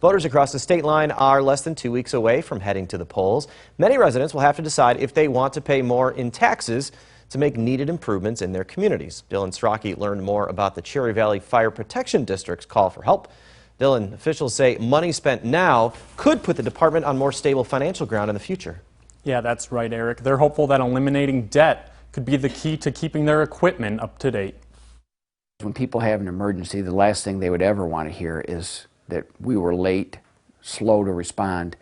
Voters across the state line are less than 2 weeks away from heading to the polls. Many residents will have to decide if they want to pay more in taxes to make needed improvements in their communities. Dylan Strachey learned more about the Cherry Valley Fire Protection District's call for help. Dylan, officials say money spent now could put the department on more stable financial ground in the future. Yeah, that's right, Eric. They're hopeful that eliminating debt could be the key to keeping their equipment up to date. When people have an emergency, the last thing they would ever want to hear is that we were late, slow to respond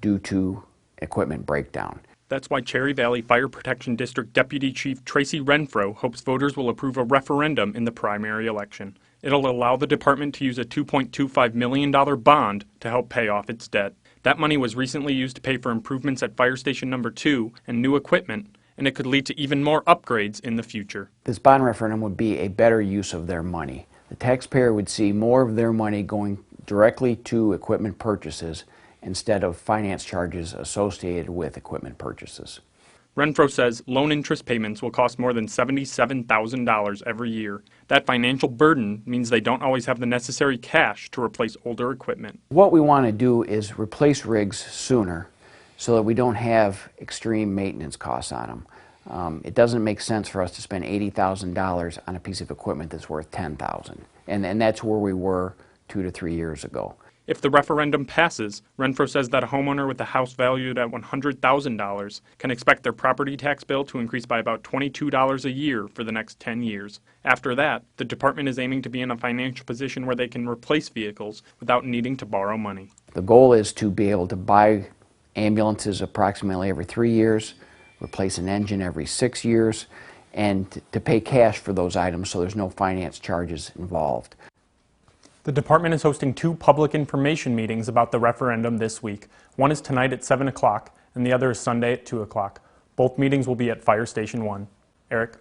due to equipment breakdown. That's why Cherry Valley Fire Protection District Deputy Chief Tracy Renfro hopes voters will approve a referendum in the primary election. It'll allow the department to use a $2.25 million bond to help pay off its debt. That money was recently used to pay for improvements at Fire Station Number 2 and new equipment, and it could lead to even more upgrades in the future. This bond referendum would be a better use of their money. The taxpayer would see more of their money going directly to equipment purchases instead of finance charges associated with equipment purchases. Renfro says loan interest payments will cost more than $77,000 every year. That financial burden means they don't always have the necessary cash to replace older equipment. What we want to do is replace rigs sooner so that we don't have extreme maintenance costs on them. It doesn't make sense for us to spend $80,000 on a piece of equipment that's worth $10,000, and that's where we were 2 to 3 years ago. If the referendum passes, Renfro says that a homeowner with a house valued at $100,000 can expect their property tax bill to increase by about $22 a year for the next 10 years. After that, the department is aiming to be in a financial position where they can replace vehicles without needing to borrow money. The goal is to be able to buy ambulances approximately every 3 years, replace an engine every 6 years, and to pay cash for those items so there's no finance charges involved. The department is hosting 2 public information meetings about the referendum this week. One is tonight at 7 o'clock and the other is Sunday at 2 o'clock. Both meetings will be at Fire Station 1. Eric?